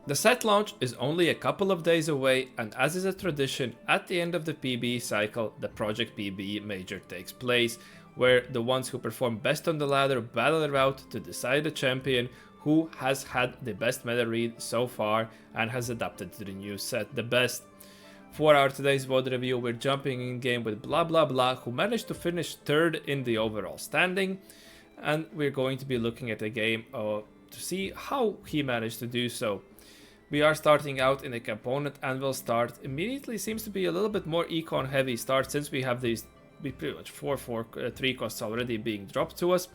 The set launch is only a couple of days away, and as is a tradition, at the end of the PBE cycle, the Project PBE Major takes place, where the ones who perform best on the ladder battle it out to decide the champion who has had the best meta read so far and has adapted to the new set the best. For our today's VOD review, we're jumping in game with Blah Blah Blah, who managed to finish third in the overall standing, and we're going to be looking at a game to see how he managed to do so. We are starting out in a component anvil start. Immediately seems to be a little bit more econ heavy start, since we have these pretty much 3 costs already being dropped to us.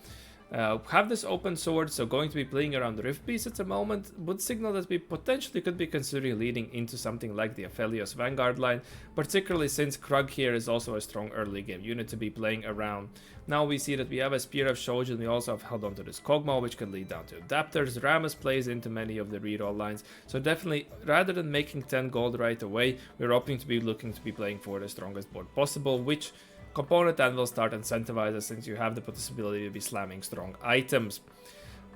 Have this open sword, so going to be playing around the Rift Beast at the moment would signal that we potentially could be considering leading into something like the Aphelios Vanguard line, particularly since Krug here is also a strong early game unit to be playing around. Now we see that we have a Spear of Shojin, we also have held on to this Kog'Maw, which can lead down to adapters. Rammus plays into many of the reroll lines, so definitely rather than making 10 gold right away, we're opting to be looking to be playing for the strongest board possible, which component anvil start incentivizes since you have the possibility to be slamming strong items.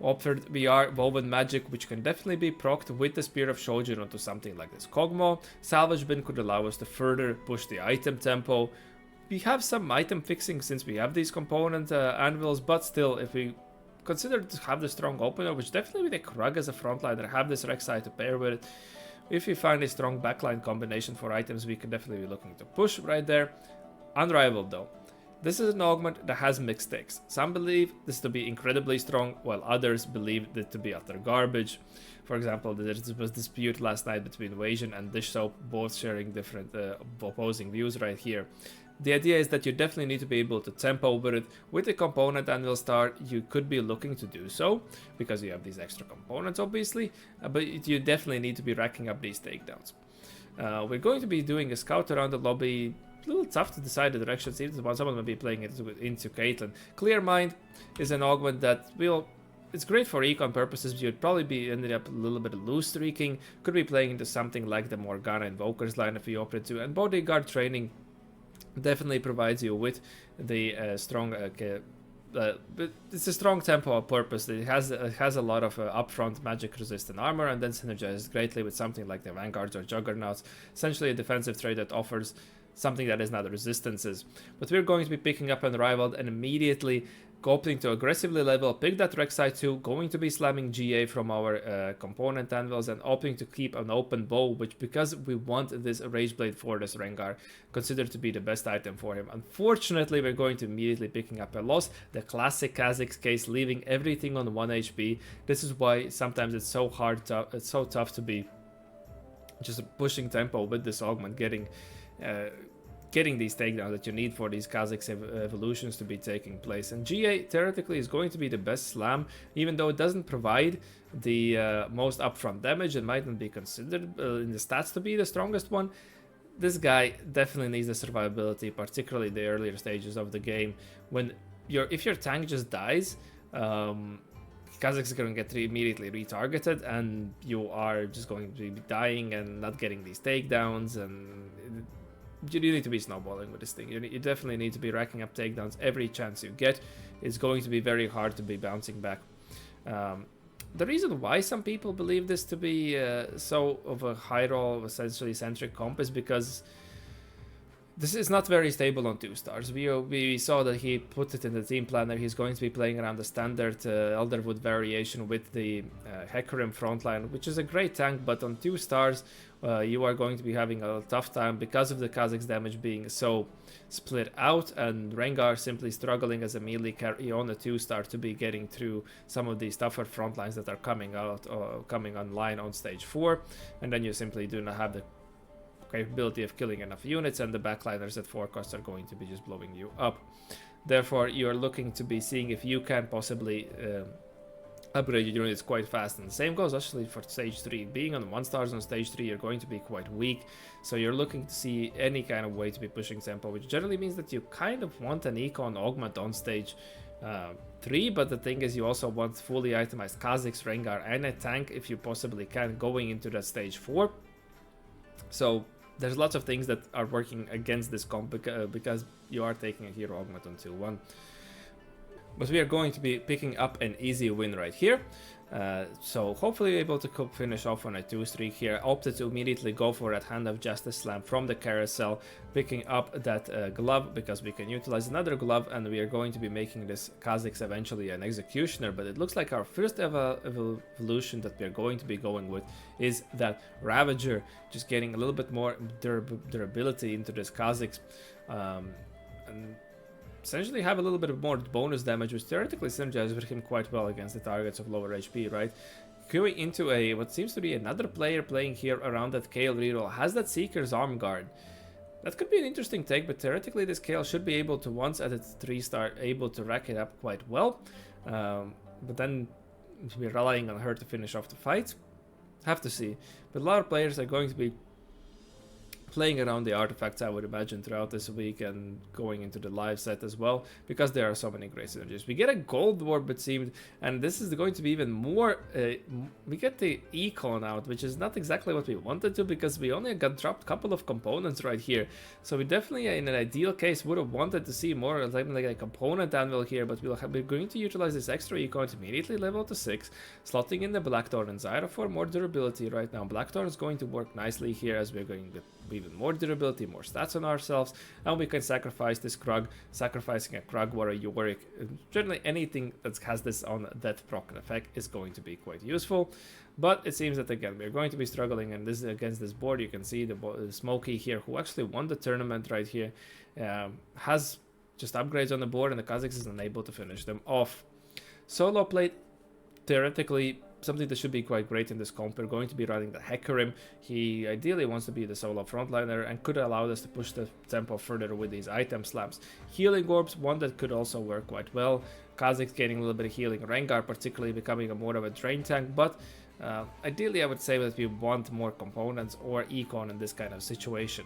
Opted we are Woven Magic, which can definitely be procced with the Spear of Shojin onto something like this Kog'Maw. Salvage Bin could allow us to further push the item tempo. We have some item fixing since we have these component anvils, but still, if we consider to have the strong opener, which definitely with a Krug as a frontliner, have this Rek'Sai to pair with it. If we find a strong backline combination for items, we can definitely be looking to push right there. Unrivaled though. This is an augment that has mixed takes. Some believe this to be incredibly strong, while others believe it to be utter garbage. For example, there was dispute last night between Wasion and Dish Soap, both sharing different opposing views right here. The idea is that you definitely need to be able to tempo over it. With the component anvil start, you could be looking to do so, because you have these extra components obviously, but you definitely need to be racking up these takedowns. We're going to be doing a scout around the lobby. A little tough to decide the direction. Seems someone will be playing it into Caitlyn. Clear Mind is an augment that it's great for econ purposes, but you'd probably be ended up a little bit loose streaking. Could be playing into something like the Morgana Invokers line if you opted to, and Bodyguard training definitely provides you with the strong but it's a strong tempo purpose. It has a lot of upfront magic resistant armor, and then synergizes greatly with something like the Vanguards or Juggernauts. Essentially a defensive trade that offers something that is not resistances. But we're going to be picking up Unrivaled and immediately opting to aggressively level, pick that Rek'Sai 2, going to be slamming GA from our component anvils, and opting to keep an open bow, which, because we want this Rageblade for this Rengar, considered to be the best item for him. Unfortunately, we're going to immediately picking up a loss, the classic Kha'Zix case, leaving everything on 1 HP. This is why sometimes it's so tough to be just pushing tempo with this augment, getting these takedowns that you need for these Kha'Zix evolutions to be taking place. And GA theoretically is going to be the best slam, even though it doesn't provide the most upfront damage and might not be considered in the stats to be the strongest one. This guy definitely needs the survivability, particularly the earlier stages of the game, when if your tank just dies, Kha'Zix is going to get immediately retargeted, and you are just going to be dying and not getting these takedowns, and you need to be snowballing with this thing. You definitely need to be racking up takedowns every chance you get. It's going to be very hard to be bouncing back. The reason why some people believe this to be so of a high roll, essentially centric comp, is because this is not very stable on 2 stars. We saw that he put it in the team planner. He's going to be playing around the standard Elderwood variation with the Hecarim frontline, which is a great tank, but on 2 stars, you are going to be having a tough time because of the Kha'Zix damage being so split out, and Rengar simply struggling as a melee carry on a 2-star to be getting through some of these tougher frontlines that are coming online on stage 4, and then you simply do not have the capability of killing enough units, and the backliners at 4 costs are going to be just blowing you up. Therefore, you're looking to be seeing if you can possibly upgrade your units quite fast, and the same goes actually for stage 3. Being on 1 stars on stage 3, you're going to be quite weak, so you're looking to see any kind of way to be pushing tempo, which generally means that you kind of want an econ augment on stage 3, but the thing is, you also want fully itemized Kha'Zix, Rengar, and a tank if you possibly can going into that stage 4. So there's lots of things that are working against this comp because you are taking a hero augment on 2-1. But we are going to be picking up an easy win right here. So hopefully able to finish off on a 2 streak here. Opted to immediately go for that Hand of Justice Slam from the carousel, picking up that glove because we can utilize another glove, and we are going to be making this Kha'Zix eventually an Executioner. But it looks like our first evolution that we are going to be going with is that Ravager, just getting a little bit more durability into this Kha'Zix. And essentially have a little bit of more bonus damage, which theoretically synergizes with him quite well against the targets of lower HP, right? Going into a what seems to be another player playing here around that Kale reroll, has that Seeker's Arm Guard. That could be an interesting take, but theoretically this Kale should be able to, once at its 3-star, able to rack it up quite well. But then we're relying on her to finish off the fight. Have to see. But a lot of players are going to be playing around the artifacts, I would imagine, throughout this week and going into the live set as well, because there are so many great synergies. We get a gold warp, it seemed, and this is going to be even more. We get the econ out, which is not exactly what we wanted to, because we only got dropped a couple of components right here. So we definitely, in an ideal case, would have wanted to see more like a component anvil here, but we're going to utilize this extra econ to immediately level to 6, slotting in the Blackthorn and Zyra for more durability right now. Blackthorn is going to work nicely here as we're going to even more durability, more stats on ourselves, and we can sacrifice this Krug. Sacrificing a Krug or a Yorick, generally anything that has this on death proc effect is going to be quite useful. But it seems that again we're going to be struggling, and this against this board. You can see the Smokey here, who actually won the tournament right here, has just upgrades on the board, and the Kha'Zix is unable to finish them off. Solo plate, theoretically something that should be quite great in this comp. We're going to be running the Hecarim. He ideally wants to be the solo frontliner and could allow us to push the tempo further with these item slams. Healing Orbs, one that could also work quite well. Kha'Zix getting a little bit of healing. Rengar particularly becoming a more of a drain tank, but ideally I would say that we want more components or econ in this kind of situation.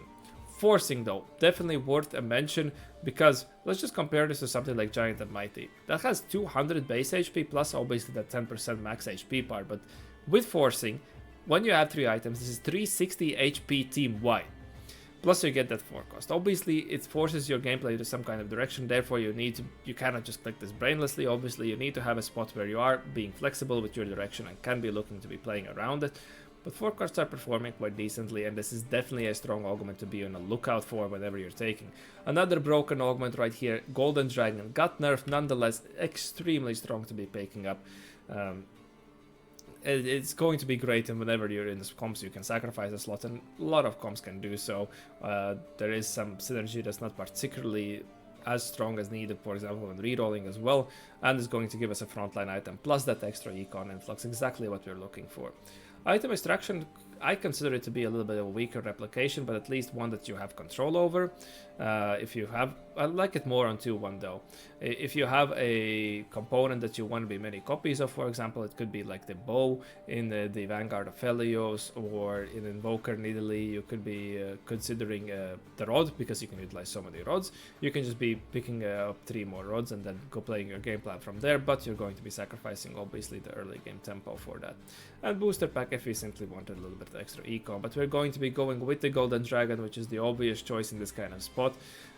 Forcing though, definitely worth a mention, because let's just compare this to something like Giant and Mighty. That has 200 base HP plus obviously that 10% max HP part, but with Forcing, when you have 3 items, this is 360 HP team wide. Plus you get that forecast. Obviously it forces your gameplay to some kind of direction, therefore you cannot just click this brainlessly. Obviously you need to have a spot where you are being flexible with your direction and can be looking to be playing around it. But forecasts are performing quite decently, and this is definitely a strong augment to be on a lookout for whenever you're taking. Another broken augment right here, Golden Dragon, got nerfed, nonetheless extremely strong to be picking up. It's going to be great, and whenever you're in this comps you can sacrifice a slot, and a lot of comps can do so. There is some synergy that's not particularly as strong as needed, for example when rerolling as well, and is going to give us a frontline item plus that extra econ influx, exactly what we're looking for. Item extraction, I consider it to be a little bit of a weaker replication, but at least one that you have control over. If you have, I like it more on 2-1 though. If you have a component that you want to be many copies of, for example, it could be like the bow in the Vanguard of Helios, or in Invoker Nidalee, you could be considering the rod, because you can utilize so many rods. You can just be picking up 3 more rods and then go playing your game plan from there, but you're going to be sacrificing obviously the early game tempo for that. And booster pack if you simply wanted a little bit extra econ, but we're going to be going with the Golden Dragon, which is the obvious choice in this kind of spot.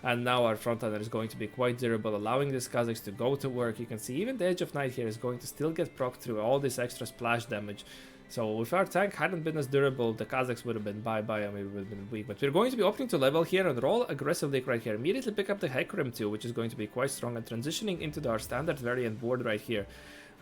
And now our frontliner is going to be quite durable, allowing this Kha'Zix to go to work. You can see even the Edge of Night here is going to still get procced through all this extra splash damage. So if our tank hadn't been as durable, the Kha'Zix would have been bye-bye and we would have been weak. But we're going to be opting to level here and roll aggressively right here. Immediately pick up the Hecarim too, which is going to be quite strong, and transitioning into our standard variant board right here.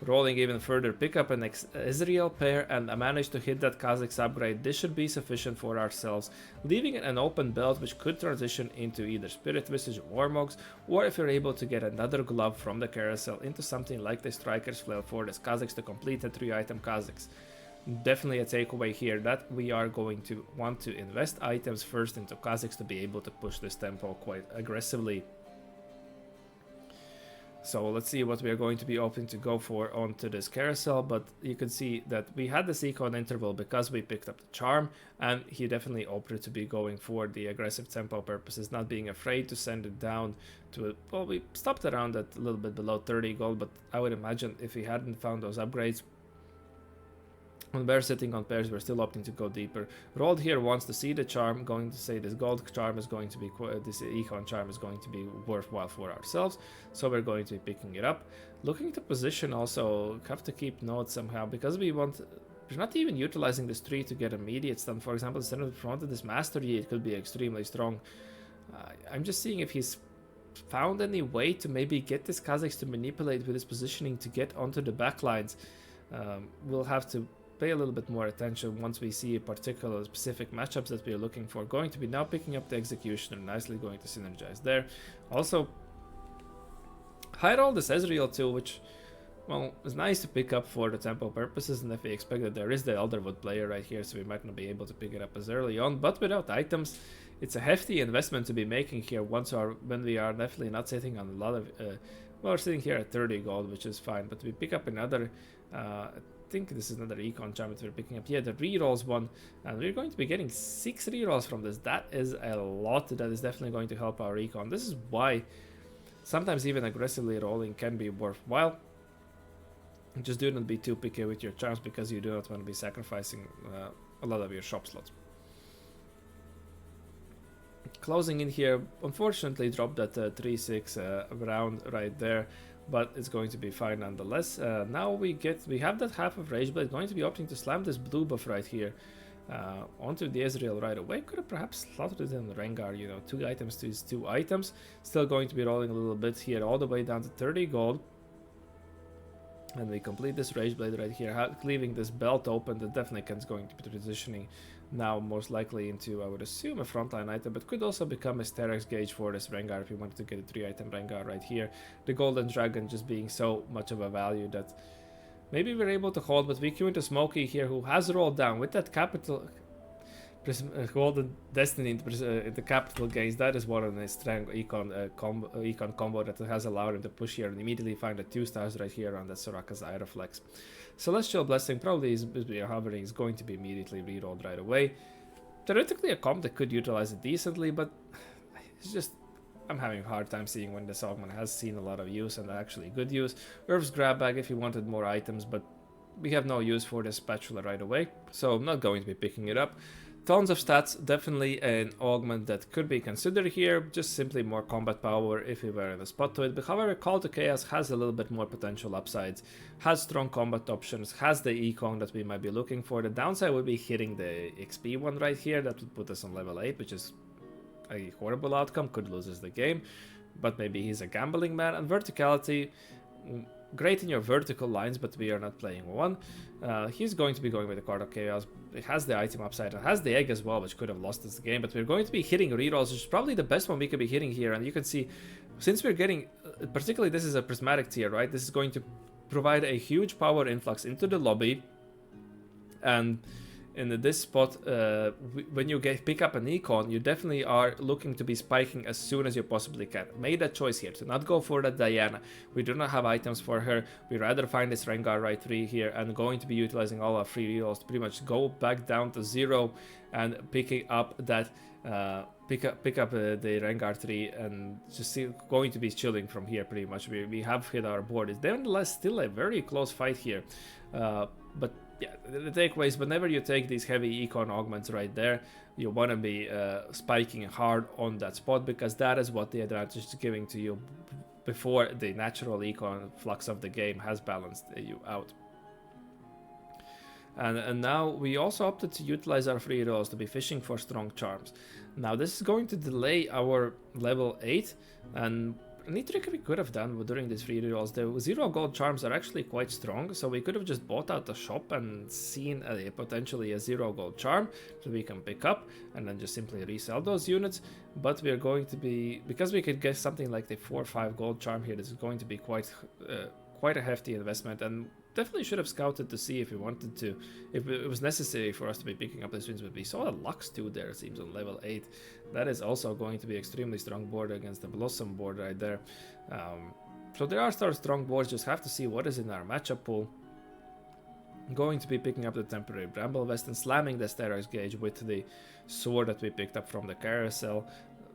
Rolling even further, pick up an Ezreal pair, and I managed to hit that Kha'Zix upgrade. This should be sufficient for ourselves, leaving an open belt which could transition into either Spirit Visage or Warmogs, or if you're able to get another glove from the carousel into something like the Striker's Flail for this Kha'Zix to complete a 3-item Kha'Zix. Definitely a takeaway here that we are going to want to invest items first into Kha'Zix to be able to push this tempo quite aggressively. So let's see what we are going to be opting to go for onto this carousel, but you can see that we had the econ interval because we picked up the charm, and he definitely opted to be going for the aggressive tempo purposes, not being afraid to send it down to, well, we stopped around at a little bit below 30 gold, but I would imagine if he hadn't found those upgrades, When we're sitting on pairs, we're still opting to go deeper. Rolled here wants to see the charm, going to say this gold charm is going to be, this econ charm is going to be worthwhile for ourselves, so we're going to be picking it up. Looking to position also, have to keep note somehow, because we're not even utilizing this tree to get immediate stun. For example, instead of front of this mastery, it could be extremely strong. I'm just seeing if he's found any way to maybe get this Kazakhs to manipulate with his positioning to get onto the backlines. We'll have to pay a little bit more attention once we see a particular specific matchups that we're looking for. Going to be now picking up the Executioner, nicely going to synergize there. Also, high roll this Ezreal too, which, well, is nice to pick up for the tempo purposes, and if we expect that there is the Elderwood player right here, so we might not be able to pick it up as early on, but without items, it's a hefty investment to be making here when we are definitely not sitting on a lot of, well, we're sitting here at 30 gold, which is fine, but we pick up another, I think this is another econ charm that we're picking up here, the rerolls one, and we're going to be getting 6 rerolls from this. That is a lot. That is definitely going to help our econ. This is why sometimes even aggressively rolling can be worthwhile. Just do not be too picky with your charms, because you do not want to be sacrificing a lot of your shop slots. Closing in here, unfortunately dropped that 3-6 round right there, but it's going to be fine nonetheless. Now we have that half of Rage Blade, going to be opting to slam this blue buff right here onto the Ezreal right away. Could have perhaps slotted it in Rengar, you know, 2 items to his 2 items. Still going to be rolling a little bit here, all the way down to 30 gold. And we complete this Rage Blade right here, leaving this belt open. That definitely is going to be transitioning now most likely into, I would assume, a frontline item, but could also become a Sterak's Gauge for this Rengar if we wanted to get a 3-item Rengar right here. The Golden Dragon just being so much of a value that maybe we're able to hold, but we queue into Smokey here, who has rolled down with that capital Golden Destiny in the capital gains. That is one of the strong econ combo that has allowed him to push here and immediately find the 2 stars right here on that Soraka's Eye Reflex. Celestial Blessing probably is hovering, is going to be immediately rerolled right away. Theoretically a comp that could utilize it decently, but it's just, I'm having a hard time seeing when this Augment has seen a lot of use and actually good use. Earth's Grab Bag if you wanted more items, but we have no use for this spatula right away, so I'm not going to be picking it up. Tons of stats, definitely an augment that could be considered here, just simply more combat power if we were in a spot to it. But however, Call to Chaos has a little bit more potential upsides, has strong combat options, has the econ that we might be looking for. The downside would be hitting the XP one right here, that would put us on level 8, which is a horrible outcome, could lose us the game, but maybe he's a gambling man. And verticality, great in your vertical lines, but we are not playing one. He's going to be going with the Card of Chaos. It has the item upside, it has the egg as well, which could have lost us the game, but we're going to be hitting rerolls, which is probably the best one we could be hitting here. And you can see, since we're getting, particularly this is a prismatic tier, right? This is going to provide a huge power influx into the lobby, and in this spot, when you pick up an econ, you definitely are looking to be spiking as soon as you possibly can. Made that choice here to not go for that Diana. We do not have items for her. We rather find this Rengar right 3 here, and going to be utilizing all our free rerolls to pretty much go back down to 0 and picking up that pick up the Rengar 3 and just going to be chilling from here pretty much. We have hit our board. It's nevertheless still a very close fight here, but yeah, the takeaway is whenever you take these heavy econ augments right there, you want to be spiking hard on that spot, because that is what the advantage is giving to you before the natural econ flux of the game has balanced you out. And now we also opted to utilize our free rolls to be fishing for strong charms. Now this is going to delay our level 8, and any trick we could have done during these free rerolls, the 0 gold charms are actually quite strong, so we could have just bought out the shop and seen potentially a 0 gold charm that we can pick up and then just simply resell those units. But we're going to be, because we could get something like the 4 or 5 gold charm here, this is going to be quite a hefty investment, and definitely should have scouted to see if we wanted to, if it was necessary for us to be picking up these wins. But we saw a Lux 2 there, it seems, on level 8. That is also going to be extremely strong board against the Blossom board right there. So there are still strong boards, just have to see what is in our matchup pool. Going to be picking up the temporary Bramble Vest and slamming the Sterak's Gauge with the sword that we picked up from the carousel.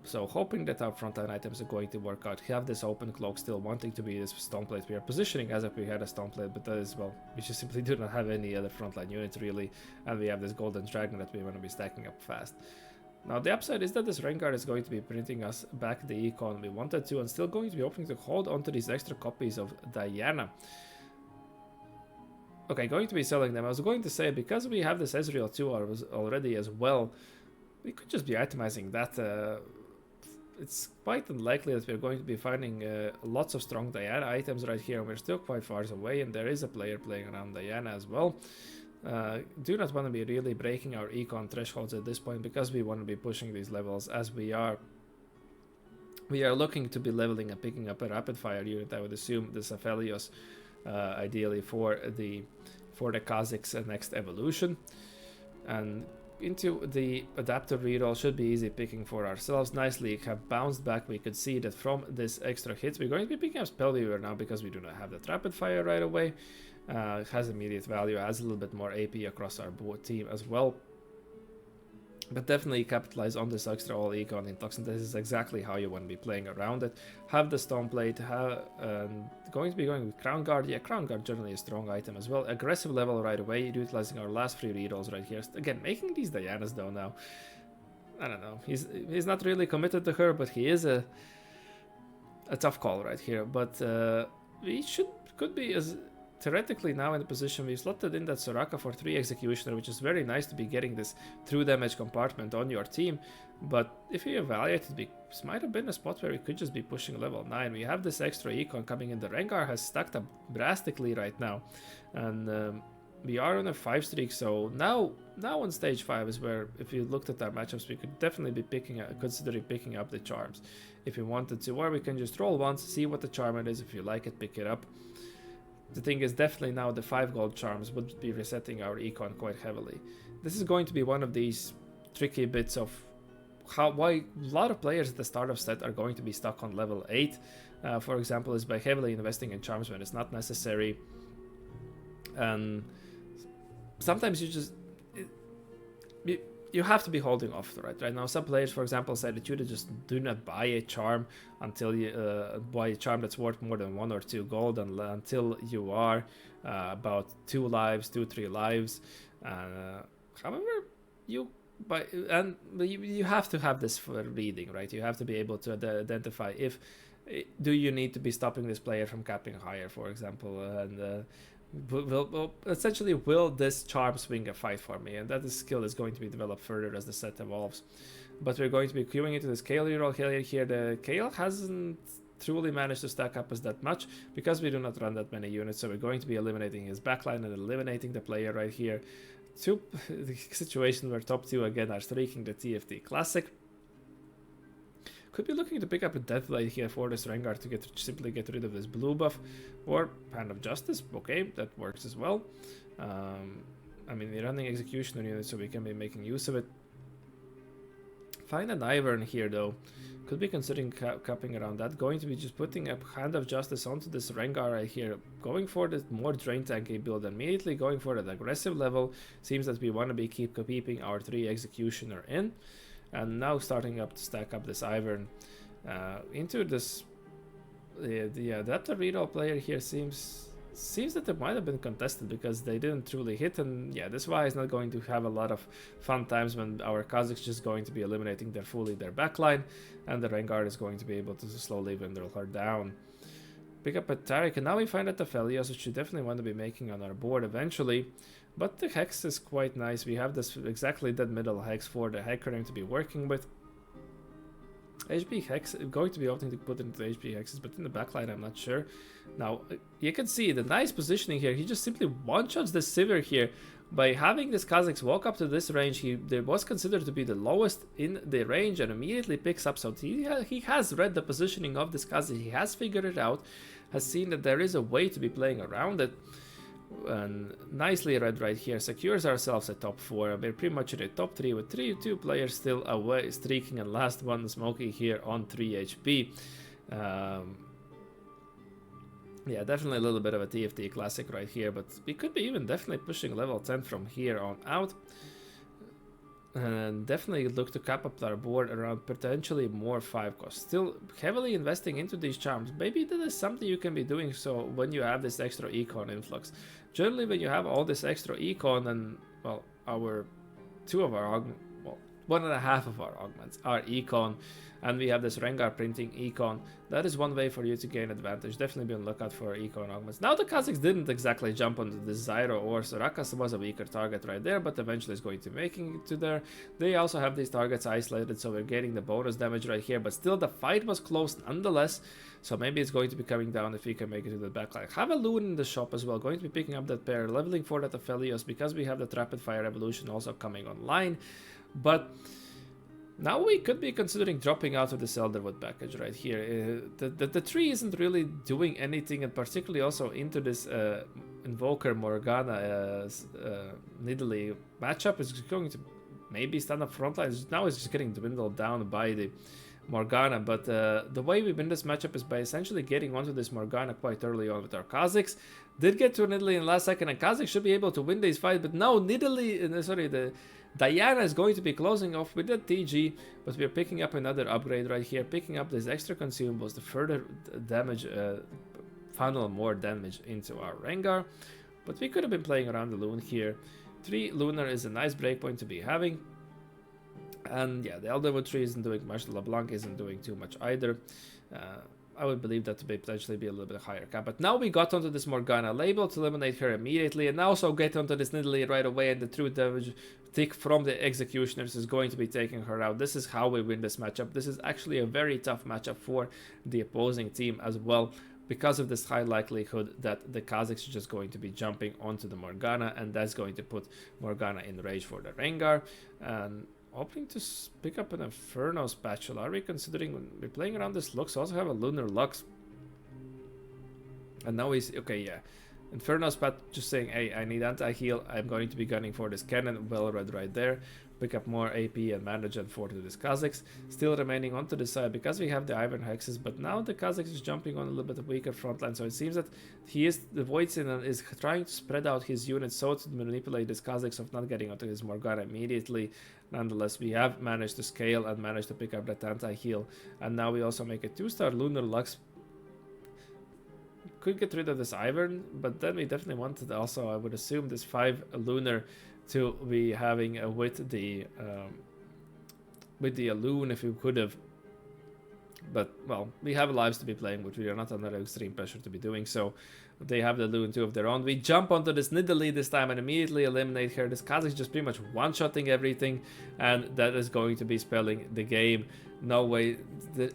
So hoping that our frontline items are going to work out. Have this open cloak, still wanting to be this stone plate. We are positioning as if we had a stone plate, but that is, well, we just simply do not have any other frontline units really, and we have this golden dragon that we want to be stacking up fast. Now the upside is that this Rengar is going to be printing us back the econ we wanted to, and still going to be hoping to hold onto these extra copies of Diana. Okay, going to be selling them. I was going to say, because we have this Ezreal 2 already as well, we could just be itemizing that. It's quite unlikely that we're going to be finding lots of strong Diana items right here. We're still quite far away, and there is a player playing around Diana as well. Do not want to be really breaking our econ thresholds at this point, because we want to be pushing these levels as we are. We are looking to be leveling and picking up a rapid fire unit. I would assume this Aphelios, ideally for the Kha'Zix next evolution, and into the adapter reroll should be easy picking for ourselves. Nicely have bounced back. We could see that from this extra hit we're going to be picking up Spellweaver now, because we do not have that rapid fire right away. It has immediate value, has a little bit more AP across our team as well. But definitely capitalize on this extra all econ in Toxin. This is exactly how you want to be playing around it. Have the Stone Plate, going to be going with Crown Guard. Yeah, Crown Guard generally a strong item as well. Aggressive level right away, utilizing our last free rerolls right here. Again, making these Dianas though now. I don't know, he's not really committed to her, but he is a tough call right here. But we could be as theoretically now in the position we've slotted in that Soraka for 3 Executioner, which is very nice to be getting this true damage compartment on your team. But if you evaluate it, this might have been a spot where we could just be pushing level 9. We have this extra econ coming in. The Rengar has stacked up drastically right now, and we are on a 5 streak. So now on stage 5 is where, if you looked at our matchups, we could definitely be considering picking up the charms if we wanted to, or we can just roll once, see what the charm it is. If you like it, pick it up. The thing is, definitely now the 5 gold charms would be resetting our econ quite heavily. This is going to be one of these tricky bits of why a lot of players at the start of set are going to be stuck on level 8, for example, is by heavily investing in charms when it's not necessary. And sometimes you have to be holding off, right now. Some players, for example, say that you just do not buy a charm until you buy a charm that's worth more than 1 or 2 gold, until you are about 2 lives, 2-3 lives. However, you have to have this for reading, right? You have to be able to identify if do you need to be stopping this player from capping higher, for example, and essentially, will this charm swing a fight for me? And that skill is going to be developed further as the set evolves. But we're going to be queuing into this Kayle reroll here. The Kayle hasn't truly managed to stack up as that much, because we do not run that many units. So we're going to be eliminating his backline and eliminating the player right here. The situation where top 2 again are streaking the TFT Classic. Could be looking to pick up a Deathblade here for this Rengar to simply get rid of this blue buff, or Hand of Justice. Okay, that works as well. I mean, we're running Executioner units, so we can be making use of it. Find an Ivern here though. Could be considering capping around that. Going to be just putting a Hand of Justice onto this Rengar right here. Going for the more drain tanky build. Immediately going for that aggressive level. Seems that we want to be keeping our 3 Executioner in. And now starting up to stack up this Ivern into this. The adapter reroll player here seems that it might have been contested, because they didn't truly hit, and yeah, this Y is not going to have a lot of fun times when our Kha'Zix just going to be eliminating their backline, and the Rengar is going to be able to slowly dwindle her down. Pick up a Taric, and now we find that the Aphelios, which we definitely want to be making on our board eventually. But the Hex is quite nice. We have this exactly that middle Hex for the Hecarim to be working with. HP Hex, going to be opting to put into HP Hexes, but in the backline I'm not sure. Now, you can see the nice positioning here. He just simply one-shots the Sivir here. By having this Kha'Zix walk up to this range, he was considered to be the lowest in the range, and immediately picks up. So he has read the positioning of this Kha'Zix. He has figured it out, has seen that there is a way to be playing around it. And nicely read right here, secures ourselves a top 4. We're pretty much in a top 3 with 2 players still away, streaking, and last one Smokey here on 3 HP. Yeah, definitely a little bit of a TFT Classic right here, but we could be even definitely pushing level 10 from here on out. And definitely look to cap up our board around potentially more 5 costs. Still heavily investing into these charms. Maybe that is something you can be doing so when you have this extra econ influx. Generally, when you have all this extra econ and, well, our 2 of our augments, well, 1.5 of our augments are econ, and we have this Rengar printing econ. That is one way for you to gain advantage. Definitely be on the lookout for econ augments. Now the Kazakhs didn't exactly jump onto the Zyro or Sorakas, was a weaker target right there, but eventually is going to making it to there. They also have these targets isolated, so we're getting the bonus damage right here, but still the fight was close nonetheless. So maybe it's going to be coming down if we can make it to the backline. Have a Loon in the shop as well, going to be picking up that pair, leveling for that Aphelios because we have that rapid fire evolution also coming online. But now we could be considering dropping out of this Elderwood package right here. The tree isn't really doing anything, and particularly also into this Invoker Morgana Nidalee matchup is going to maybe stand up frontline. Now it's just getting dwindled down by the Morgana, but the way we win this matchup is by essentially getting onto this Morgana quite early on with our Kazakhs. Did get to Nidalee in the last second, and Kazakhs should be able to win this fight, but now the Diana is going to be closing off with the TG, but we're picking up another upgrade right here, picking up these extra consumables to further damage, funnel more damage into our Rengar. But we could have been playing around the Loon here. 3 Lunar is a nice breakpoint to be having. And yeah, the Elderwood tree isn't doing much, the LeBlanc isn't doing too much either. I would believe that to be potentially be a little bit higher cap. But now we got onto this Morgana label to eliminate her immediately, and also get onto this Nidalee right away, and the true damage tick from the Executioners is going to be taking her out. This is how we win this matchup. This is actually a very tough matchup for the opposing team as well, because of this high likelihood that the Kazakhs are just going to be jumping onto the Morgana, and that's going to put Morgana in rage for the Rengar. And hoping to pick up an Inferno Spatula. Are we considering, when we're playing around this Lux, also have a Lunar Lux? And now he's, okay, yeah. Inferno Spat just saying, hey, I need anti-heal. I'm going to be gunning for this cannon. Well read right there. Pick up more AP and mana gen 4 to this Kazakhs. Still remaining onto the side because we have the Iron Hexes, but now the Kazakhs is jumping on a little bit of weaker frontline. So it seems that the Voidsin is trying to spread out his units so to manipulate this Kazakhs of not getting onto his Morgana immediately. Nonetheless, we have managed to scale and managed to pick up that anti-heal. And now we also make a 2-star Lunar Lux. Could get rid of this Ivern, but then we definitely wanted also, I would assume, this 5 Lunar to be having with the Loon if we could have. But, well, we have lives to be playing, but we are not under extreme pressure to be doing so. They have the Loon 2 of their own. We jump onto this Nidalee this time and immediately eliminate her. This Kazakh is just pretty much one-shotting everything, and that is going to be spelling the game. No way,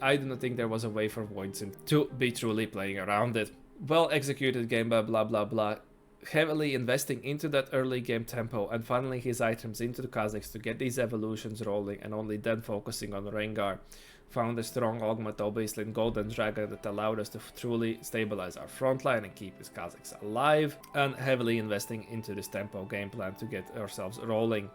I do not think there was a way for Voidsim to be truly playing around it. Well executed game by blah blah blah. Heavily investing into that early game tempo and funneling his items into the Kazakhs to get these evolutions rolling, and only then focusing on Rengar. Found a strong augment obviously in Golden Dragon that allowed us to truly stabilize our front line and keep his Kazakhs alive, and heavily investing into this tempo game plan to get ourselves rolling.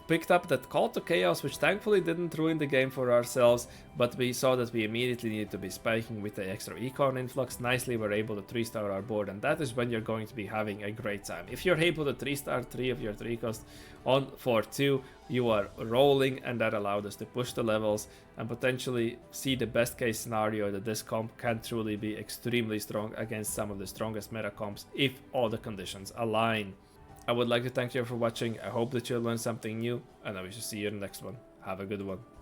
Picked up that Call to Chaos, which thankfully didn't ruin the game for ourselves, but we saw that we immediately needed to be spiking with the extra econ influx. Nicely we're able to 3-star our board, and that is when you're going to be having a great time. If you're able to 3-star 3 of your 3 cost on 4-2, you are rolling, and that allowed us to push the levels and potentially see the best case scenario that this comp can truly be extremely strong against some of the strongest meta comps if all the conditions align. I would like to thank you for watching. I hope that you learned something new, and I wish to see you in the next one. Have a good one.